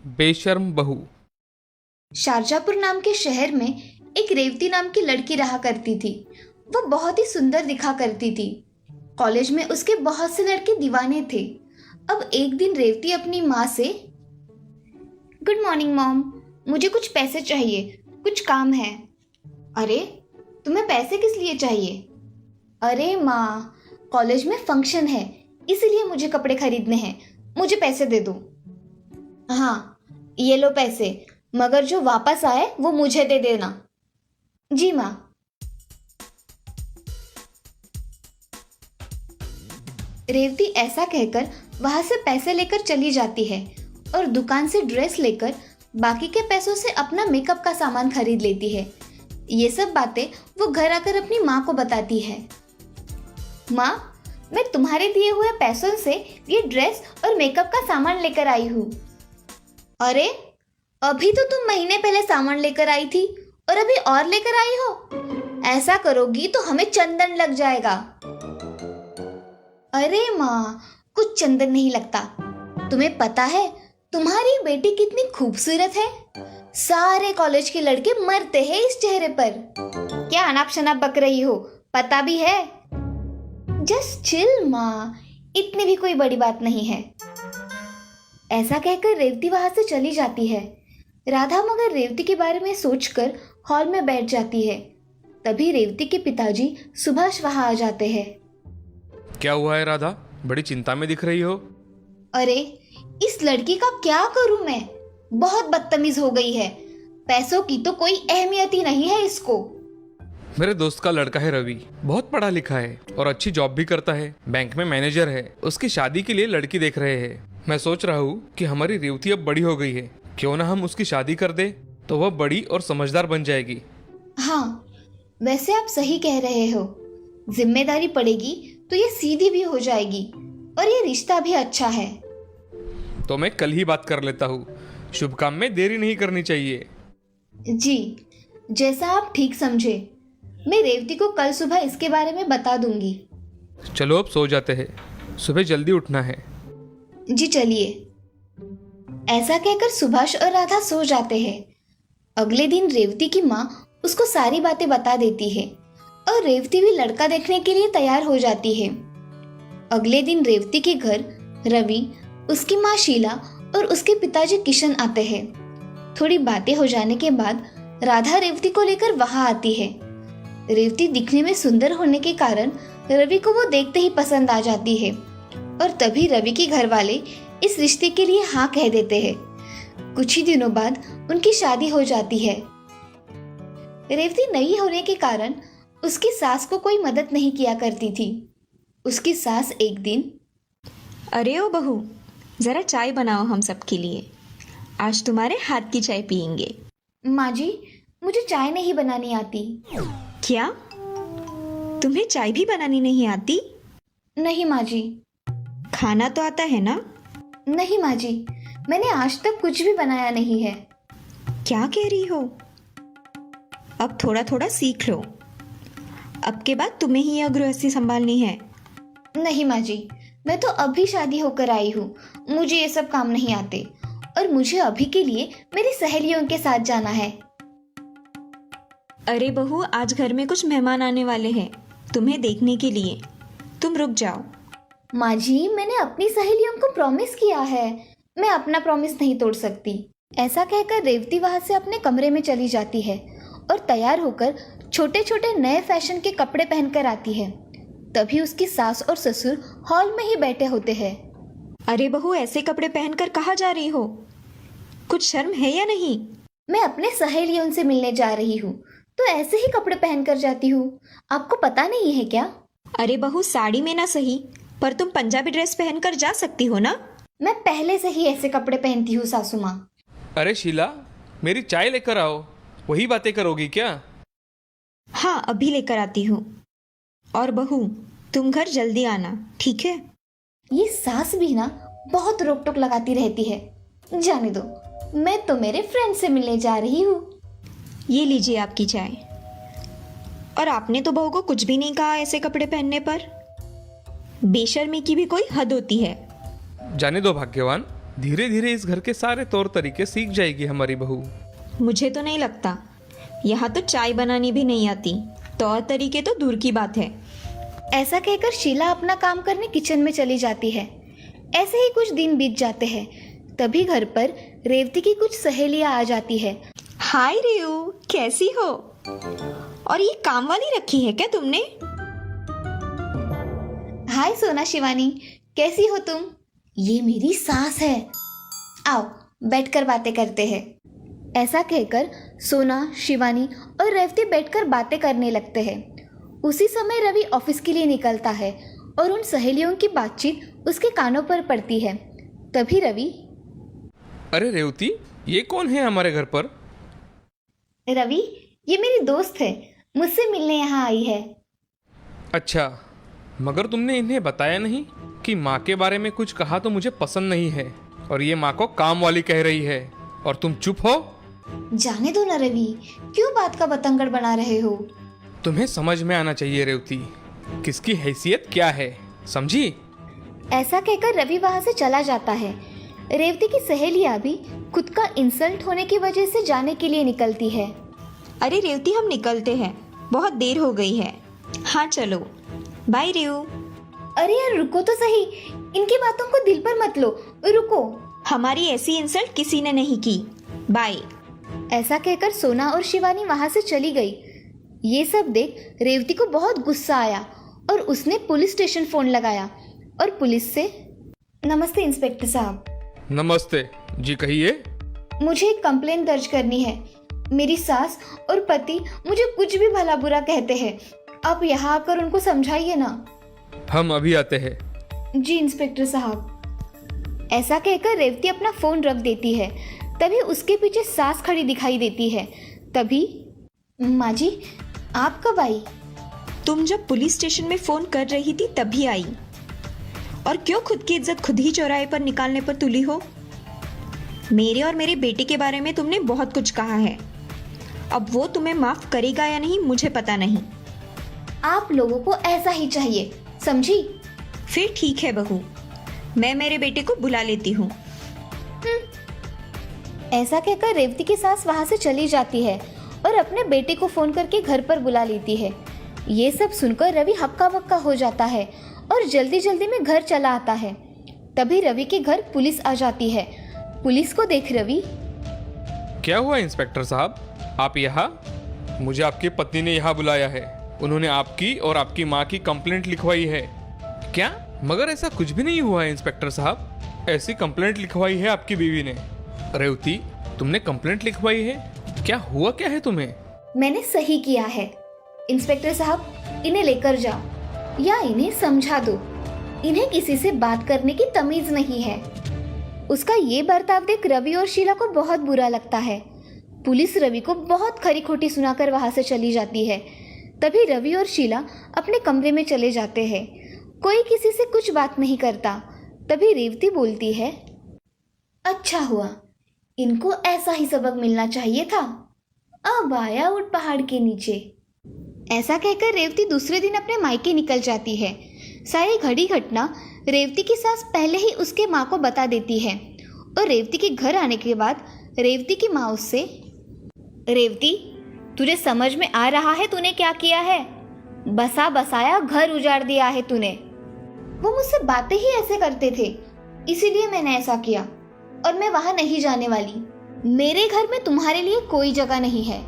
बेशर्म बहू। शारजापुर नाम के शहर में एक रेवती नाम की लड़की रहा करती थी। वो बहुत ही सुंदर दिखा करती थी। कॉलेज में उसके बहुत से लड़के दीवाने थे। अब एक दिन रेवती अपनी माँ से, गुड मॉर्निंग मॉम, मुझे कुछ पैसे चाहिए, कुछ काम है। अरे, तुम्हें पैसे किस लिए चाहिए? अरे माँ, कॉलेज में फंक्शन है, इसीलिए मुझे कपड़े खरीदने हैं, मुझे पैसे दे दो। हाँ, ये लो पैसे, मगर जो वापस आए वो मुझे दे देना। जी माँ। रेवती ऐसा कहकर वहां से पैसे लेकर चली जाती है और दुकान से ड्रेस लेकर बाकी के पैसों से अपना मेकअप का सामान खरीद लेती है। ये सब बातें वो घर आकर अपनी माँ को बताती है। माँ, मैं तुम्हारे दिए हुए पैसों से ये ड्रेस और मेकअप का सामान लेकर आई हूँ। अरे, अभी तो तुम महीने पहले सामान लेकर आई थी और अभी और लेकर आई हो। ऐसा करोगी तो हमें चंदन लग जाएगा। अरे माँ, कुछ चंदन नहीं लगता। तुम्हें पता है तुम्हारी बेटी कितनी खूबसूरत है? सारे कॉलेज के लड़के मरते हैं इस चेहरे पर। क्या अनाप शनाप बक रही हो, पता भी है। जस्ट चिल माँ, इतनी भी कोई बड़ी बात नहीं है। ऐसा कहकर रेवती वहां से चली जाती है। राधा मगर रेवती के बारे में सोचकर हॉल में बैठ जाती है। तभी रेवती के पिताजी सुभाष वहां आ जाते हैं। क्या हुआ है राधा, बड़ी चिंता में दिख रही हो? अरे, इस लड़की का क्या करूं मैं, बहुत बदतमीज हो गई है। पैसों की तो कोई अहमियत ही नहीं है इसको। मेरे दोस्त का लड़का है रवि, बहुत पढ़ा लिखा है और अच्छी जॉब भी करता है, बैंक में मैनेजर है। उसकी शादी के लिए लड़की देख रहे हैं। मैं सोच रहा हूँ कि हमारी रेवती अब बड़ी हो गई है, क्यों ना हम उसकी शादी कर दे, तो वह बड़ी और समझदार बन जाएगी। हाँ, वैसे आप सही कह रहे हो। जिम्मेदारी पड़ेगी तो ये सीधी भी हो जाएगी और ये रिश्ता भी अच्छा है। तो मैं कल ही बात कर लेता हूँ। शुभ काम में देरी नहीं करनी चाहिए। जी, जैसा आप ठीक समझे। मैं रेवती को कल सुबह इसके बारे में बता दूंगी। चलो अब सो जाते हैं, सुबह जल्दी उठना है। जी चलिए। ऐसा कहकर सुभाष और राधा सो जाते हैं। अगले दिन रेवती की माँ उसको सारी बातें बता देती है और रेवती भी लड़का देखने के लिए तैयार हो जाती है। अगले दिन रेवती के घर रवि, उसकी माँ शीला और उसके पिताजी किशन आते हैं। थोड़ी बातें हो जाने के बाद राधा रेवती को लेकर वहां आती है। रेवती दिखने में सुंदर होने के कारण रवि को वो देखते ही पसंद आ जाती है और तभी रवि के घर वाले इस रिश्ते के लिए हाँ कह देते हैं। कुछ ही दिनों बाद उनकी शादी हो जाती है। रेवती नई होने के कारण उसकी सास को कोई मदद नहीं किया करती थी। उसकी सास एक दिन, अरे ओ बहू, जरा चाय बनाओ हम सबके लिए। आज तुम्हारे हाथ की चाय पियेंगे। माँ जी, मुझे चाय नहीं बनानी आती। क्या तुम्हें चाय भी बनानी नहीं आती? नहीं माँ जी। खाना तो आता है ना? नहीं माँ जी, मैंने आज तक कुछ भी बनाया नहीं है। क्या कह रही हो? अब थोड़ा थोड़ा सीख लो। अब के बाद तुम्हें ही यह गृहस्थी संभालनी है। नहीं माँ जी, मैं तो अभी शादी होकर आई हूँ, मुझे ये सब काम नहीं आते और मुझे अभी के लिए मेरी सहेलियों के साथ जाना है। अरे बहू, आज घर में कुछ मेहमान आने वाले हैं तुम्हें देखने के लिए। तुम रुक जाओ। माँ जी, मैंने अपनी सहेलियों को प्रॉमिस किया है, मैं अपना प्रॉमिस नहीं तोड़ सकती। ऐसा कहकर रेवती वहां से अपने कमरे में चली जाती है और तैयार होकर छोटे छोटे नए फैशन के कपड़े पहनकर आती है। तभी उसकी सास और ससुर हॉल में ही बैठे होते हैं। अरे बहू, ऐसे कपड़े पहनकर कहाँ जा रही हो? कुछ शर्म है या नहीं? मैं अपने सहेलियों से मिलने जा रही हूँ, तो ऐसे ही कपड़े पहनकर जाती हूँ, आपको पता नहीं है क्या? अरे बहू, साड़ी में ना सही, पर तुम पंजाबी ड्रेस पहनकर जा सकती हो ना? मैं पहले से ही ऐसे कपड़े पहनती हूँ सासू माँ। अरे शीला, मेरी चाय लेकर आओ। वही बातें करोगी क्या? हाँ, अभी लेकर आती हूँ। और बहू, तुम घर जल्दी आना, ठीक है? ये सास भी ना बहुत रोक टोक लगाती रहती है। जाने दो, मैं तो मेरे फ्रेंड से मिलने जा रही हूँ। ये लीजिए आपकी चाय। और आपने तो बहू को कुछ भी नहीं कहा ऐसे कपड़े पहनने पर। बेशर्मी की भी कोई हद होती है। जाने दो भाग्यवान, धीरे धीरे इस घर के सारे तौर तरीके सीख जाएगी हमारी बहू। मुझे तो नहीं लगता। यहाँ तो चाय बनानी भी नहीं आती, तौर तरीके तो दूर की बात है। ऐसा कहकर शीला अपना काम करने किचन में चली जाती है। ऐसे ही कुछ दिन बीत जाते हैं। तभी घर पर रेवती की कुछ सहेलियां आ जाती है। हाय रेऊ, कैसी हो? और ये काम वाली रखी है क्या तुमने? हाय सोना शिवानी, कैसी हो तुम? ये मेरी सास है। आओ बैठकर बातें करते हैं। ऐसा कहकर सोना, शिवानी और रेवती बैठकर बातें करने लगते हैं। उसी समय रवि ऑफिस के लिए निकलता है और उन सहेलियों की बातचीत उसके कानों पर पड़ती है। तभी रवि, अरे रेवती, ये कौन है हमारे घर पर? रवि ये मेरी दोस्त है, मुझसे मिलने यहाँ आई है। अच्छा, मगर तुमने इन्हें बताया नहीं कि माँ के बारे में कुछ कहा तो मुझे पसंद नहीं है, और ये माँ को काम वाली कह रही है और तुम चुप हो। जाने दो ना रवि, क्यों बात का बतंगड़ बना रहे हो? तुम्हें समझ में आना चाहिए रेवती, किसकी हैसियत क्या है, समझी? ऐसा कहकर रवि वहां से चला जाता है। रेवती की सहेलियां भी खुद का इंसल्ट होने की वजह से जाने के लिए निकलती है। अरे रेवती, हम निकलते हैं, बहुत देर हो गई है। हाँ चलो, बाय रेऊ। अरे यार रुको तो सही, इनकी बातों को दिल पर मत लो, रुको। हमारी ऐसी इंसल्ट किसी ने नहीं की, बाय। ऐसा कहकर सोना और शिवानी वहां से चली गई। ये सब देख रेवती को बहुत गुस्सा आया और उसने पुलिस स्टेशन फोन लगाया और पुलिस से, नमस्ते इंस्पेक्टर साहब। नमस्ते जी, कहिए। मुझे एक कंप्लेंट दर्ज करनी है। मेरी सास और पति मुझे कुछ भी भला बुरा कहते हैं। आप यहाँ आकर उनको समझाइए ना। हम अभी आते हैं। जी इंस्पेक्टर साहब। ऐसा कहकर रेवती अपना फोन रख देती है। तभी उसके पीछे सास खड़ी दिखाई देती है। तभी, माँ जी आप कब आई? तुम जब पुलिस स्टेशन में फोन कर रही थी तभी आई। और क्यों खुद की इज्जत खुद ही चौराहे पर निकालने पर तुली हो? मेरे और मेरे बेटे के बारे में तुमने बहुत कुछ कहा है। अब वो तुम्हें माफ करेगा या नहीं मुझे पता नहीं। आप लोगों को ऐसा ही चाहिए, समझी? फिर ठीक है बहू, मैं मेरे बेटे को बुला लेती हूँ। ऐसा कहकर रेवती की सास वहां से चली जाती है और अपने बेटे को फोन करके घर पर बुला लेती है। ये सब सुनकर रवि हक्का बक्का हो जाता है और जल्दी जल्दी में घर चला आता है। तभी रवि के घर पुलिस आ जाती है। पुलिस को देख रवि, क्या हुआ इंस्पेक्टर साहब, आप यहाँ? मुझे आपकी पत्नी ने यहाँ बुलाया है। उन्होंने आपकी और आपकी माँ की कंप्लेंट लिखवाई है। क्या? मगर ऐसा कुछ भी नहीं हुआ है इंस्पेक्टर साहब। ऐसी कंप्लेंट लिखवाई है आपकी बीवी ने। रेवती, तुमने कंप्लेंट लिखवाई है? क्या हुआ क्या है तुम्हें? मैंने सही किया है। इंस्पेक्टर साहब इन्हें लेकर जाओ या इन्हें समझा दो। इन्हें किसी से बात करने की तमीज नहीं है। उसका ये बर्ताव देख रवि और शीला को बहुत बुरा लगता है। पुलिस रवि को बहुत खरी खोटी सुनाकर वहां से चली जाती है। तभी रवि और शीला अपने कमरे में चले जाते हैं। कोई किसी से कुछ बात नहीं करता। तभी रेवती बोलती है, अच्छा हुआ, इनको ऐसा ही सबक मिलना चाहिए था। अब आया ऊंट पहाड़ के नीचे। ऐसा कहकर रेवती दूसरे दिन अपने मायके निकल जाती है। सारी घड़ी घटना रेवती की सास पहले ही उसके माँ को बता देती है और रेवती के घर आने के बाद रेवती की माँ उससे, रेवती तुझे समझ में आ रहा है तूने क्या किया है? बसा बसाया घर उजाड़ दिया है तूने। वो मुझसे बातें ही ऐसे करते थे, इसीलिए मैंने ऐसा किया और मैं वहां नहीं जाने वाली। मेरे घर में तुम्हारे लिए कोई जगह नहीं है।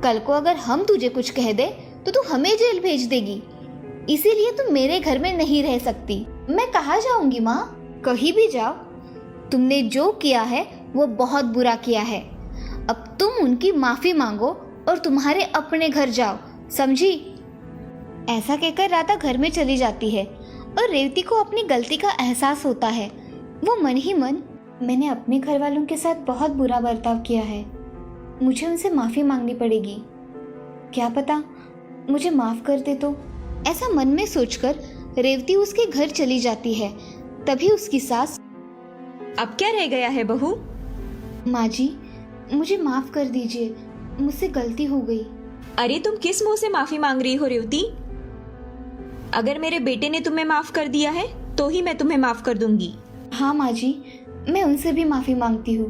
कल को अगर हम तुझे कुछ कह दे तो तू हमें जेल भेज देगी। इसीलिए तुम मेरे घर में नहीं रह सकती। मैं कहाँ जाऊंगी माँ? कहीं भी जाओ। तुमने जो किया है वो बहुत बुरा किया है। अब तुम उनकी माफी मांगो और तुम्हारे अपने घर जाओ, समझी? ऐसा कहकर राधा घर में चली जाती है और रेवती को अपनी गलती का एहसास होता है। वो मन ही मन, मैंने अपने घर वालों के साथ बहुत बुरा बर्ताव किया है, मुझे उनसे माफी मांगनी पड़ेगी। क्या पता मुझे माफ कर दे तो। ऐसा मन में सोचकर रेवती उसके घर चली जाती है। तभी उसकी सास, अब क्या रह गया है बहू? माँ जी मुझे माफ कर दीजिए, मुझसे गलती हो गई। अरे तुम किस मुंह से माफी मांग रही हो रेवती? अगर मेरे बेटे ने तुम्हें माफ कर दिया है तो ही मैं तुम्हें माफ कर दूंगी। हाँ माँ जी, मैं उनसे भी माफी मांगती हूँ।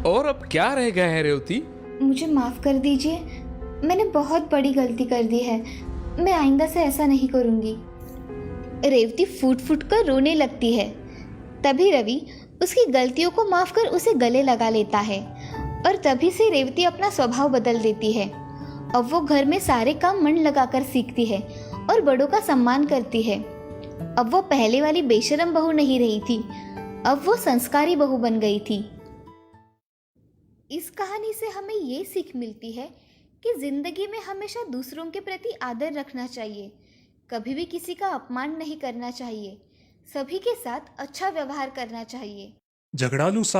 और अब क्या रह गया है रेवती? मुझे माफ कर दीजिए, मैंने बहुत बड़ी गलती कर दी है। मैं आइंदा से ऐसा नहीं करूँगी। रेवती फूट फूट कर रोने लगती है। तभी रवि उसकी गलतियों को माफ कर उसे गले लगा लेता है और तभी से रेवती अपना स्वभाव बदल देती है। अब वो घर में सारे काम मन लगाकर सीखती है और बड़ों का सम्मान करती है। अब वो पहले वाली बेशरम बहू नहीं रही थी, अब वो संस्कारी बहू बन गई थी। इस कहानी से हमें ये सीख मिलती है कि जिंदगी में हमेशा दूसरों के प्रति आदर रखना चाहिए, कभी भी किसी का अपमान नहीं करना चाहिए, सभी के साथ अच्छा व्यवहार करना चाहिए। झगड़ालू सा